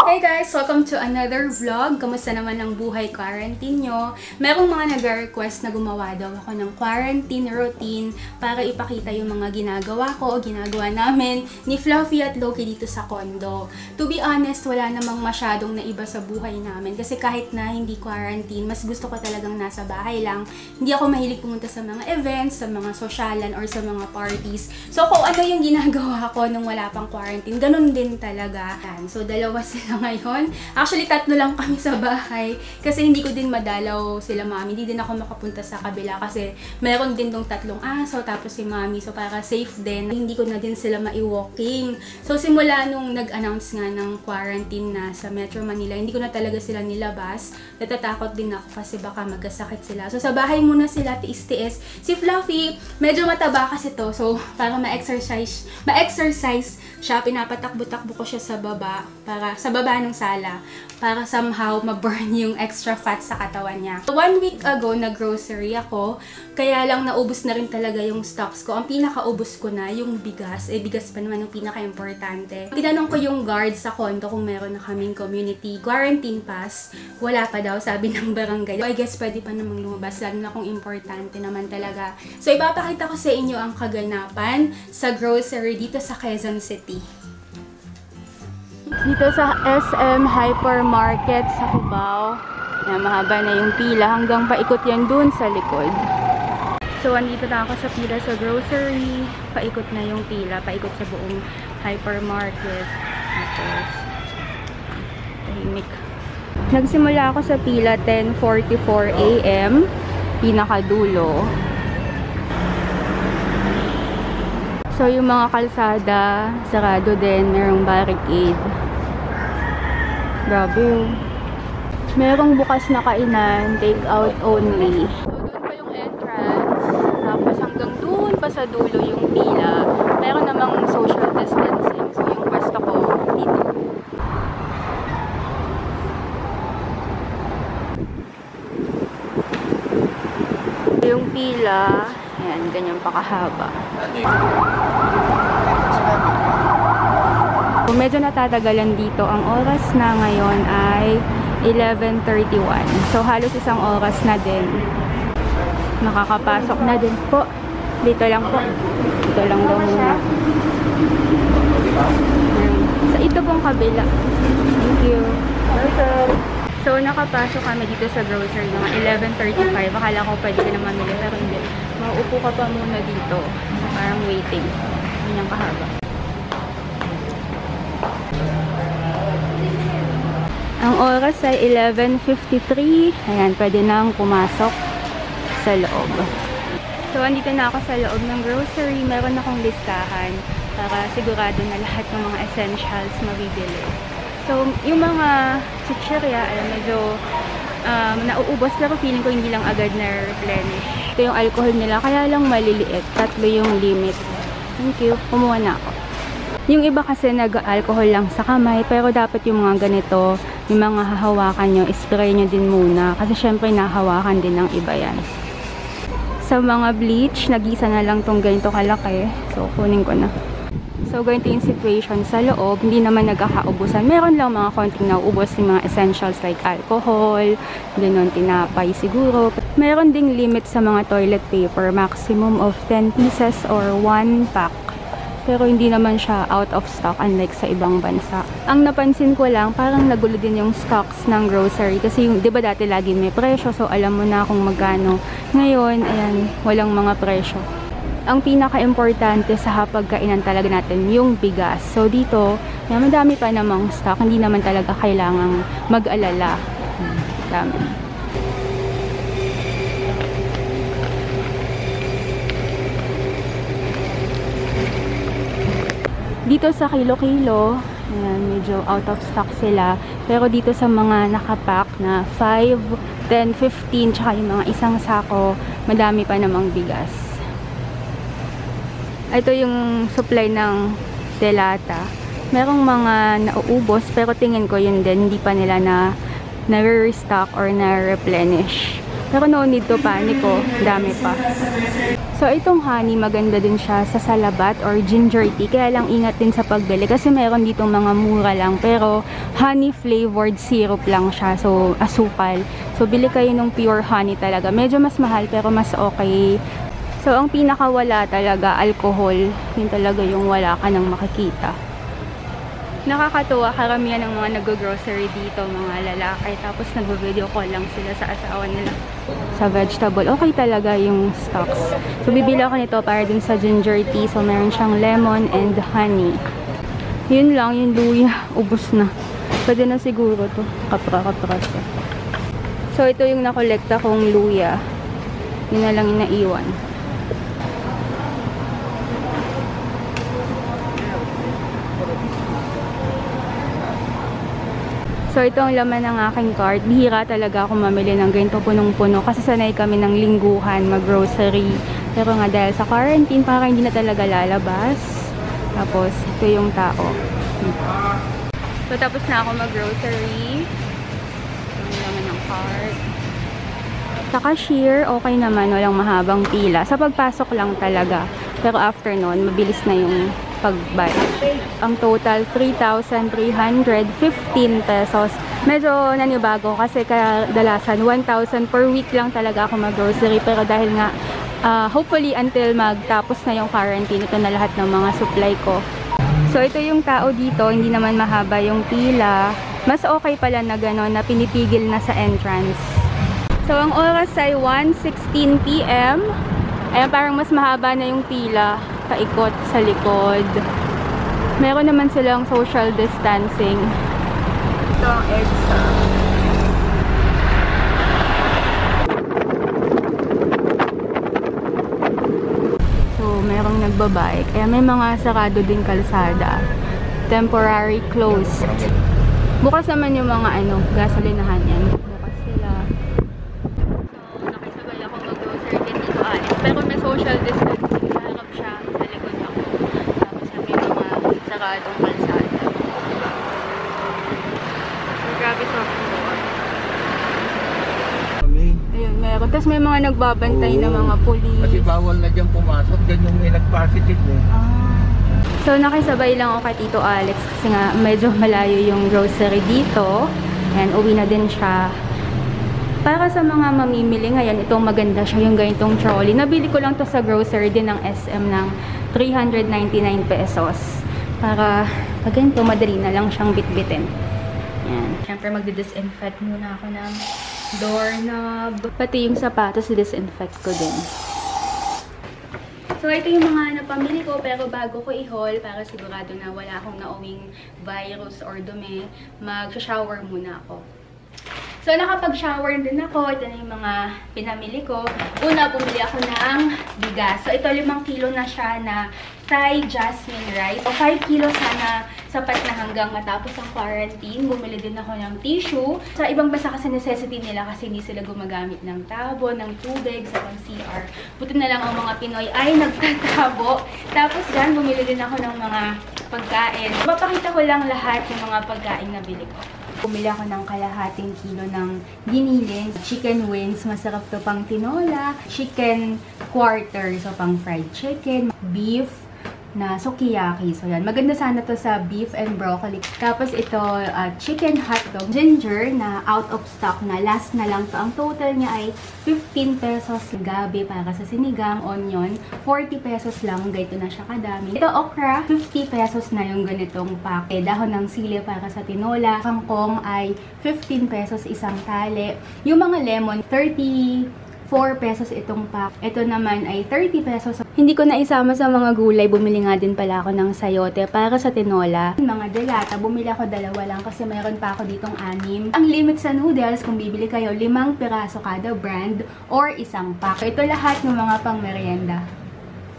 Hey guys! Welcome to another vlog. Kamusta naman ang buhay quarantine nyo? Merong mga nag-request na gumawa daw ako ng quarantine routine para ipakita yung mga ginagawa ko o ginagawa namin ni Fluffy at Loki dito sa condo. To be honest, wala namang masyadong naiba sa buhay namin kasi kahit na hindi quarantine, mas gusto ko talagang nasa bahay lang. Hindi ako mahilig pumunta sa mga events, sa mga sosyalan or sa mga parties. So kung ano yung ginagawa ko nung wala pang quarantine, ganun din talaga. So dalawa sila ngayon. Actually, 3 lang kami sa bahay kasi hindi ko din madalaw sila mami. Hindi din ako makapunta sa kabila kasi meron din dong 3 aso tapos si mami. So, para safe din, hindi ko na din sila mai-walking. So, simula nung nag-announce nga ng quarantine na sa Metro Manila, hindi ko na talaga sila nilabas. Natatakot din ako kasi baka magkasakit sila. So, sa bahay muna sila, tiis-tiis. Si Fluffy, medyo mataba kasi to. So, para ma-exercise siya, pinapatakbo-takbo ko siya sa baba, sa baba ng sala, para somehow ma-burn yung extra fat sa katawan niya. 1 week ago, nag-grocery ako, kaya lang naubos na rin talaga yung stocks ko. Ang pinakaubos ko na, yung bigas. Bigas pa naman yung pinaka-importante. Tinanong ko yung guard sa condo kung meron na kaming community quarantine pass. Wala pa daw, sabi ng barangay. I guess pwede pa namang lumabas, lalo na kung importante naman talaga. So, ipapakita ko sa inyo ang kaganapan sa grocery dito sa Quezon City. Dito sa SM Hypermarket sa Cubao. Mahaba na yung pila hanggang paikot yan dun sa likod. So, andito na ako sa pila sa grocery. Paikot na yung pila. Paikot sa buong hypermarket. Tapos, tahimik. Nagsimula ako sa pila 10:44 AM. Pinakadulo. So, yung mga kalsada, sarado din. Merong barricade. Grabe. Merong bukas na kainan, take out only. So, doon pa yung entrance. Tapos hanggang doon pa sa dulo yung pila. Meron namang social distancing. So, yung pwesto ko dito. Yung pila, ayan, ganyan pa kahaba. Medyo natatagalan dito. Ang oras na ngayon ay 11:31. So, halos isang oras na din. Nakakapasok na din po. Dito lang po. Dito lang daw muna. Sa ito pong kabila. Thank you. So, nakapasok kami dito sa grocery mga 11:35. Akala ko pwede ka na mamili, pero hindi. Mauupo ka pa muna dito. Parang waiting. Ganyan kahaba. Ang oras ay 11:53. Ayan, pwede nang pumasok sa loob. So, andito na ako sa loob ng grocery. Meron akong listahan para sigurado na lahat ng mga essentials mabibili. So, yung mga chichirya, medyo nauubos, pero feeling ko hindi lang agad na-replenish. Ito yung alcohol nila, kaya lang maliliit. 3 yung limit. Thank you. Kumuha na ako. Yung iba kasi nag-alcohol lang sa kamay, pero dapat yung mga ganito, yung mga hahawakan nyo, spray nyo din muna. Kasi syempre nahawakan din ng iba yan. Sa mga bleach, nag-isa na lang tong ganito kalaki. So, kunin ko na. So, ganito yung situation sa loob. Hindi naman nagkakaubusan. Meron lang mga konting nauubos yung mga essentials like alcohol, ganun, tinapay siguro. Meron ding limit sa mga toilet paper. Maximum of 10 pieces or 1 pack. Pero hindi naman siya out of stock unlike sa ibang bansa. Ang napansin ko lang, parang nagulo din yung stocks ng grocery. Kasi yung, di ba dati lagi may presyo, so alam mo na kung magkano. Ngayon, ayan, walang mga presyo. Ang pinaka-importante sa hapagkainan talaga natin, yung bigas. So dito, madami pa namang stock. Hindi naman talaga kailangang mag-alala. Dami. Dito sa kilo-kilo, medyo out of stock sila. Pero dito sa mga nakapack na 5, 10, 15, tsaka yung mga isang sako, madami pa namang bigas. Ito yung supply ng delata. Merong mga nauubos, pero tingin ko yun din, hindi pa nila na-restock or na-replenish. Pero no need to panic, dami pa. So, itong honey, maganda din siya sa salabat or ginger tea. Kaya lang ingat din sa pagbili kasi meron ditong mga mura lang. Pero, honey flavored syrup lang siya. So, asukal. So, bili kayo ng pure honey talaga. Medyo mas mahal pero mas okay. So, ang pinakawala talaga, alcohol. Yun talaga yung wala ka nang makikita. Nakakatuwa, karamihan ng mga nag-grocery dito, mga lalaki. Tapos nag-video call lang sila sa asawa nila. Sa vegetable, okay talaga yung stocks. So, bibili ako nito para dun sa ginger tea. So, meron siyang lemon and honey. Yun lang, yung luya. Ubus na. Pwede na siguro to. Kapra-kapra siya. So, ito yung nakolekta kong luya. Yun na lang yung naiwan. So, ito ang laman ng aking cart. Bihira talaga ako mamili ng ganito punong-puno kasi sanay kami ng lingguhan, mag-grocery. Pero nga dahil sa quarantine, parang hindi na talaga lalabas. Tapos, ito yung tao. So, tapos na ako mag-grocery. Ang laman ng cart. Sa cashier, okay naman. Walang mahabang pila. Sa pagpasok lang talaga. Pero after nun, mabilis na yung pag-buy. Ang total, 3,315 pesos. Medyo nanibago kasi kadalasan 1,000 per week lang talaga ako mag-grocery. Pero dahil nga, hopefully until magtapos na yung quarantine, ito na lahat ng mga supply ko. So, ito yung tao dito. Hindi naman mahaba yung pila. Mas okay pala na gano'n na pinitigil na sa entrance. So, ang oras ay 1:16 PM. Ayan, parang mas mahaba na yung pila. Paikot sa likod. Meron naman silang social distancing. Ito ang EDSA. So, merong nagbabike. Kaya may mga sarado din kalsada. Temporary closed. Bukas naman yung mga gasolinahan yan. Bukas sila. So, nakisabay ako mag-grocery din dito alis. Pero may social distancing. Harap siya sa likod ako. Tapos may mga saradong kalsada. So, grabe sa ayun, meron. Tapos may mga nagbabantay na mga pulis. Kasi bawal na dyan pumasok. Dyan yung may nag-positive eh. So, nakisabay lang ako kay Tito Alex kasi nga medyo malayo yung grocery dito. And uwi na din siya. Para sa mga mamimili ngayon, itong maganda siya, yung ganitong trolley. Nabili ko lang to sa grocery din ng SM ng 399 pesos. Para, pag ganito, madali na lang siyang bitbitin. Yan. Siyempre, magdi-disinfect muna ako ng doorknob. Pati yung sapatos, disinfect ko din. So, ito yung mga napamili ko, pero bago ko i-haul, para sigurado na wala akong nauwing virus or dumi, mag-shower muna ako. So, nakapag-shower din ako. Ito na yung mga pinamili ko. Una, bumili ako ng bigas. So, ito 5 kilo na siya na Thai jasmine rice. So, 5 kilo sana sapat na hanggang matapos ang quarantine. Bumili din ako ng tissue. Sa ibang bansa kasi necessity nila kasi hindi sila gumagamit ng tabo, ng tubig sa pang-CR. Buti na lang ang mga Pinoy ay nagtatabo. Tapos dyan, bumili din ako ng mga pagkain. Papakita ko lang lahat yung mga pagkain na bili ko. Bumili ako ng kalahating kilo ng giniling, chicken wings, masarap to pang tinola, chicken quarter, so pang fried chicken, beef na sukiyaki. So yan, maganda sana to sa beef and broccoli. Tapos ito, chicken hotdog, ginger na out of stock na, last na lang to. Ang total niya ay 15 pesos gabi para sa sinigang, onion, 40 pesos lang, ganito na siya kadami. Ito okra, 50 pesos na yung ganitong pack. Dahon ng sili para sa tinola. Kangkong ay 15 pesos isang tali. Yung mga lemon, 4 pesos itong pack. Ito naman ay 30 pesos. Hindi ko na isama sa mga gulay. Bumili nga din pala ako ng sayote para sa tinola. Mga delata, bumili ako 2 lang kasi mayroon pa ako ditong 6. Ang limit sa noodles, kung bibili kayo, 5 piraso kada brand or isang pack. Ito lahat ng mga pang merienda.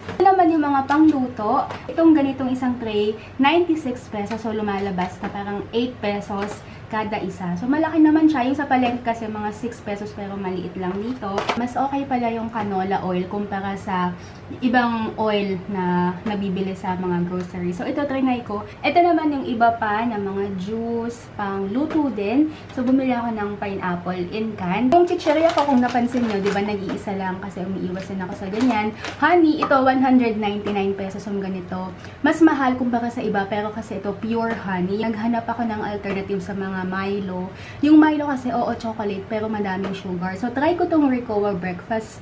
Ito naman yung mga pangluto. Itong ganitong isang tray, 96 pesos. So, lumalabas na parang 8 pesos kada isa. So, malaki naman siya. Yung sa palengke kasi mga 6 pesos pero maliit lang dito. Mas okay pala yung canola oil kumpara sa ibang oil na nabibili sa mga grocery. So, ito trinay ko. Ito naman yung iba pa na mga juice, pang luto din. So, bumili ako ng pineapple in can. Yung chichirya ko, kung napansin nyo, di ba nag-iisa lang kasi umiiwasan ako sa ganyan. Honey, ito 199 pesos yung ganito. Mas mahal kumpara sa iba pero kasi ito pure honey. Naghanap ako ng alternative sa mga Milo. Yung Milo kasi, oo, chocolate, pero madaming sugar. So, try ko tong Ricoa Breakfast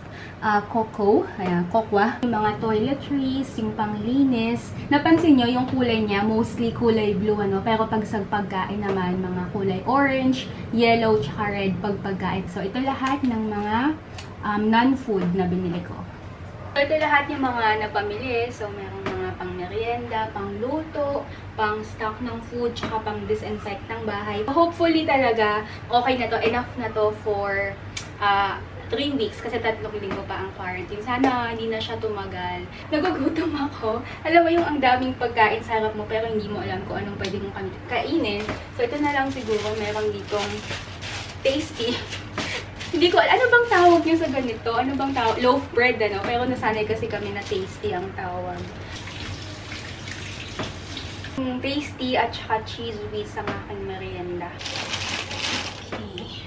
Cocoa. Ayan, cocoa. Yung mga toiletries, yung panglinis. Napansin nyo, yung kulay niya, mostly kulay blue, ano? Pero pag sa pagkain naman, mga kulay orange, yellow, tsaka red pag pagkain. So, ito lahat ng mga non-food na binili ko. So, ito lahat yung mga napamili. So, merong mga pang-merienda, pang-luto, pang-stock ng food, tsaka pang-disinfect ng bahay. Hopefully talaga, okay na to. Enough na to for 3 weeks kasi 3 linggo pa ang quarantine. Sana hindi na siya tumagal. Nagugutom ako. Alam mo yung ang daming pagkain sa harap mo pero hindi mo alam kung anong pwede mong kainin. So, ito na lang siguro. Meron ditong tasty. Hindi ko, ano bang tawag niyo sa ganito? Ano bang tawag? Loaf bread, ano? Pero nasanay kasi kami na tasty ang tawag. Tasty at saka cheese whiz ang aking merienda. Okay.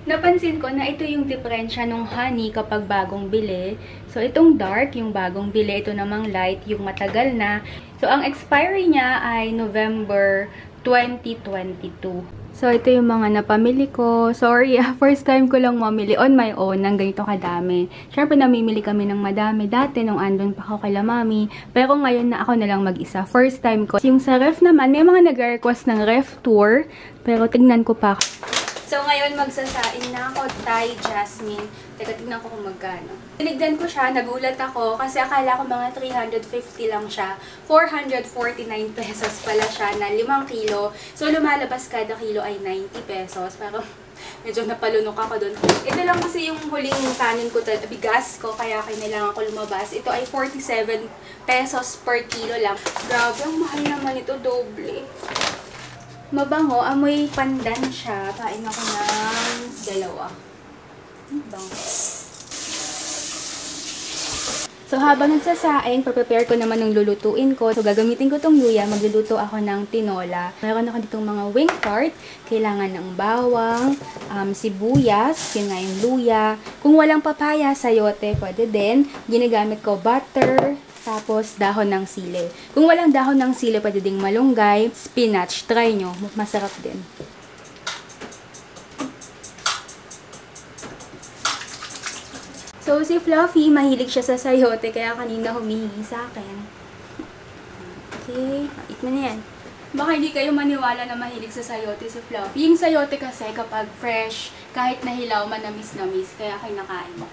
Napansin ko na ito yung diferensya ng honey kapag bagong bili. So, itong dark, yung bagong bili. Ito namang light, yung matagal na. So, ang expiry niya ay November 2022. So, ito yung mga napamili ko. Sorry, first time ko lang mamili on my own ng ganito kadami. Siyempre, namimili kami ng madami dati nung andun pa ako kay mami. Pero ngayon na ako na lang mag-isa. First time ko. Yung sa ref naman, may mga nag-request ng ref tour. Pero tignan ko pa. So, ngayon magsasain na ako. Thai Jasmine. Teka, tignan ko kung magkano. Tinignan ko siya, nagulat ako kasi akala ko mga 350 lang siya. 449 pesos pala siya na 5 kilo. So, lumalabas kada kilo ay 90 pesos. Pero, medyo napalunok ako dun. Ito lang kasi yung huling kanin ko, bigas ko, kaya kailangan ko lumabas. Ito ay 47 pesos per kilo lang. Grabe, ang mahal naman ito, doble. Mabango, amoy pandan siya. Kain ako ng 2. Bango. So, habang nagsasaing, prepare ko naman ng lulutuin ko. So, gagamitin ko tong luya. Magluluto ako ng tinola. Meron ako ditong mga wing tart. Kailangan ng bawang, sibuyas, yun nga yung luya. Kung walang papaya, sayote, pwede din. Ginagamit ko butter, tapos dahon ng sili. Kung walang dahon ng sili, pwede ding malunggay, spinach. Try nyo. Masarap din. So, si Fluffy, mahilig siya sa sayote, kaya kanina humihingi sa akin. Okay, eat mo na yan. Baka hindi kayo maniwala na mahilig sa sayote si Fluffy. Yung sayote kasi kapag fresh, kahit nahilaw, manamis-namis, kaya kinakain mo.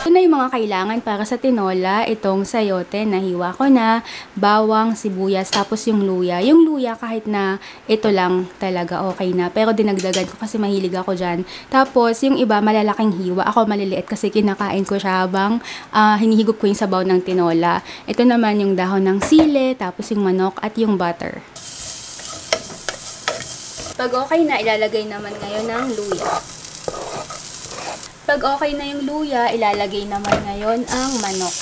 Ito na yung mga kailangan para sa tinola. Itong sayote, nahiwa ko na, bawang, sibuyas, tapos yung luya. Yung luya, kahit na ito lang talaga okay na. Pero dinagdagan ko kasi mahilig ako dyan. Tapos, yung iba, malalaking hiwa. Ako maliliit kasi kinakain ko siya habang hinihigop ko yung sabaw ng tinola. Ito naman yung dahon ng sili, tapos yung manok at yung butter. Pag okay na, ilalagay naman ngayon ng luya. Pag okay na yung luya, ilalagay naman ngayon ang manok.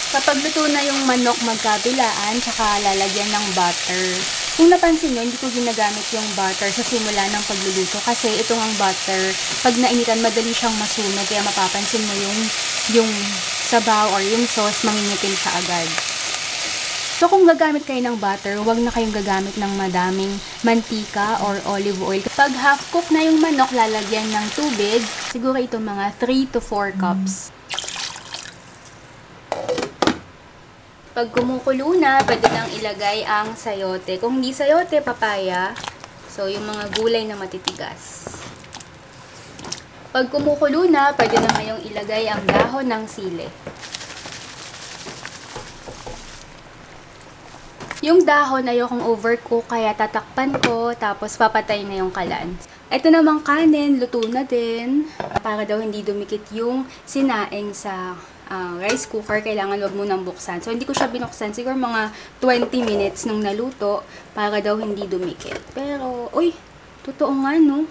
Kapag luto na yung manok, magkabilaan, tsaka lalagyan ng butter. Kung napansin nyo, hindi ko ginagamit yung butter sa simula ng pagluluto kasi itong ang butter, pag nainitan, madali siyang masunog. Kaya mapapansin mo yung sabaw or yung sauce, mangingitim siya agad. So, kung gagamit kayo ng butter, huwag na kayong gagamit ng madaming mantika or olive oil. Pag half cook na yung manok, lalagyan ng tubig. Siguro ito mga 3 to 4 cups. Pag kumukulo na, pwede nang ilagay ang sayote. Kung hindi sayote, papaya. So, yung mga gulay na matitigas. Pag kumukulo na, pwede na ngayong ilagay ang dahon ng sili. Yung dahon ayokong overcook kaya tatakpan ko tapos papatay na yung kalan. Ito namang kanin, luto na din. Para daw hindi dumikit yung sinaing sa rice cooker, kailangan wag mo nang buksan. So, hindi ko siya binuksan. Siguro mga 20 minutes nung naluto para daw hindi dumikit. Pero, uy, totoo nga, no?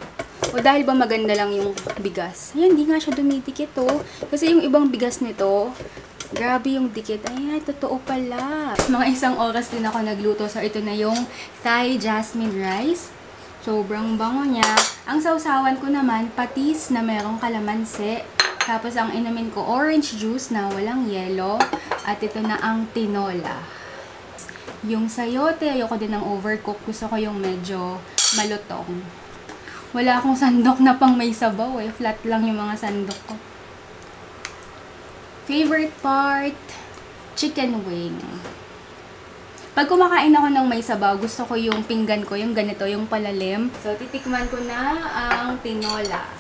O dahil ba maganda lang yung bigas? Ayan, hindi nga siya dumidikit, oh. Kasi yung ibang bigas nito, grabe yung dikit. Ayan, totoo pala. Mga 1 oras din ako nagluto. So, ito na yung Thai jasmine rice. Sobrang bango niya. Ang sausawan ko naman, patis na merong kalamansi. Tapos, ang inumin ko, orange juice na walang yelo. At ito na ang tinola. Yung sayote, ayoko din ng overcook. Gusto ko yung medyo malutong. Wala akong sandok na pang may sabaw eh. Flat lang yung mga sandok ko. Favorite part, chicken wing. Pag kumakain ako ng may sabaw, gusto ko yung pinggan ko, yung ganito, yung palalim. So, titikman ko na ang tinola.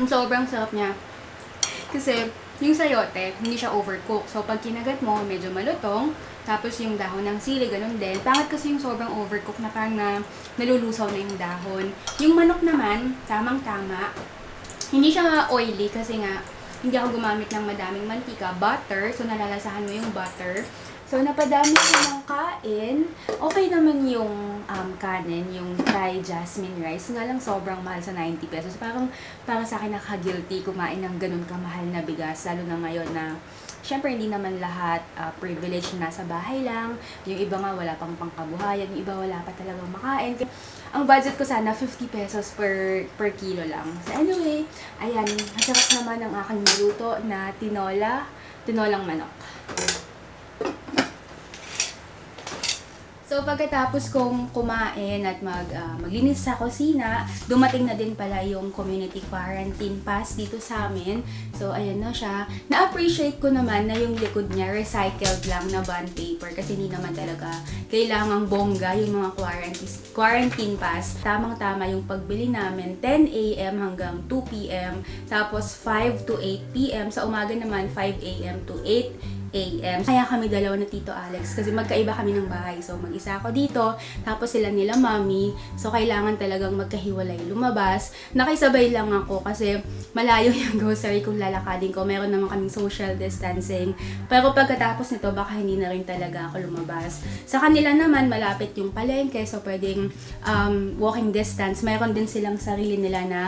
Sobrang sarap niya. Kasi, yung sayote, hindi siya overcook. So, pag kinagat mo, medyo malutong. Tapos, yung dahon ng sili, ganun din. Pangit kasi yung sobrang overcook na parang nalulusaw na yung dahon. Yung manok naman, tamang-tama. Hindi siya oily kasi nga, hindi ako gumamit ng madaming mantika. Butter, so nalalasahan mo yung butter. So, napadami ko ng kain. Okay naman yung kanin, yung Thai jasmine rice. Nga lang sobrang mahal sa 90 pesos. Parang para sa akin nakaka-guilty kumain ng ganun kamahal na bigas. Lalo na ngayon na, syempre hindi naman lahat privilege na nasa bahay lang. Yung iba nga wala pang pangkabuhayan. Yung iba wala pa talagang makain. Ang budget ko sana 50 pesos per kilo lang. So anyway, ayan. Masarap naman ang aking niluto na tinolang manok. So, pagkatapos kong kumain at maglinis sa kusina, dumating na din pala yung community quarantine pass dito sa amin. So, ayan na siya. Na-appreciate ko naman na yung likod niya, recycled lang na bond paper kasi hindi naman talaga kailangang bongga yung mga quarantine pass. Tamang-tama yung pagbili namin, 10 a.m. hanggang 2 p.m. Tapos, 5 to 8 p.m. Sa umaga naman, 5 a.m. to 8 a.m. Kaya kami dalawa na Tito Alex kasi magkaiba kami ng bahay. So, mag-isa ako dito, tapos sila nila mami. So, kailangan talagang magkahiwalay lumabas. Nakisabay lang ako kasi malayo yung grocery kung lalakadin ko. Meron naman kaming social distancing. Pero pagkatapos nito, baka hindi na rin talaga ako lumabas. Sa kanila naman, malapit yung palengke. So, pwedeng walking distance. Meron din silang sarili nila na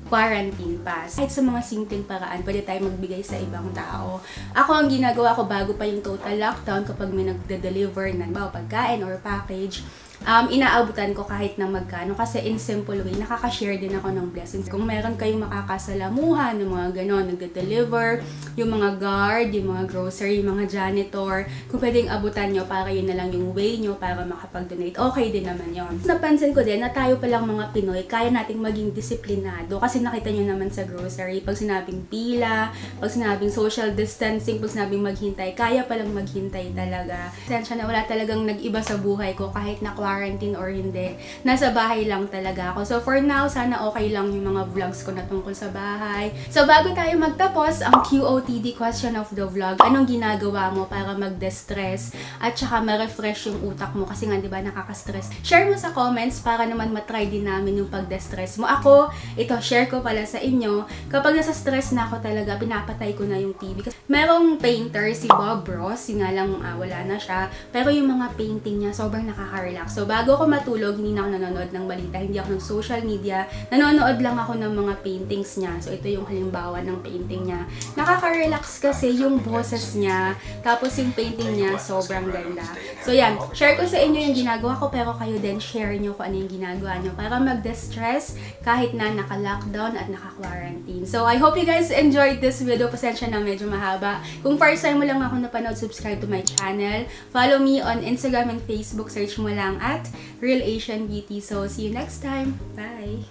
quarantine pass. Kahit sa mga simpleng paraan, pwede tayo magbigay sa ibang tao. Ako, ang ginagawa ko bago pa yung total lockdown, kapag may nagde-deliver ng pagkain or package, inaabutan ko kahit na magkano kasi in simple way, nakaka-share din ako ng blessings. Kung meron kayong makakasalamuhan ng mga ganon, nagde-deliver, yung mga guard, yung mga grocery, yung mga janitor, kung pwedeng abutan nyo para yun na lang yung way nyo para makapag-donate, okay din naman yon. Napansin ko din na tayo palang mga Pinoy, kaya nating maging disiplinado kasi nakita nyo naman sa grocery, pag sinabing pila, pag sinabing social distancing, pag sinabing maghintay, kaya palang maghintay talaga. Sensya na wala talagang nag-iba sa buhay ko kahit na quarantine or hindi. Nasa bahay lang talaga ako. So for now, sana okay lang yung mga vlogs ko na tungkol sa bahay. So bago tayo magtapos, ang QOTD question of the vlog, anong ginagawa mo para mag-destress at saka ma-refresh yung utak mo kasi nga 'di ba nakaka-stress. Share mo sa comments para naman matry din namin yung pag-destress mo. Ako, ito share ko pala sa inyo. Kapag nasa stress na ako talaga, pinapatay ko na yung TV. Merong painter si Bob Ross, yun nga lang wala na siya. Pero yung mga painting niya sobrang nakaka-relax. So, bago ako matulog, hindi na ako nanonood ng balita, hindi ako ng social media, nanonood lang ako ng mga paintings niya. So, ito yung halimbawa ng painting niya. Nakaka-relax kasi yung boses niya, tapos yung painting niya, sobrang ganda. So, yan. Share ko sa inyo yung ginagawa ko, pero kayo din, share nyo kung ano yung ginagawa nyo para mag-distress kahit na naka-lockdown at naka-quarantine. So, I hope you guys enjoyed this video. Pasensya na medyo mahaba. Kung first time mo lang ako napanood, subscribe to my channel. Follow me on Instagram and Facebook. Search mo lang at Real Asian Beauty. So, see you next time. Bye!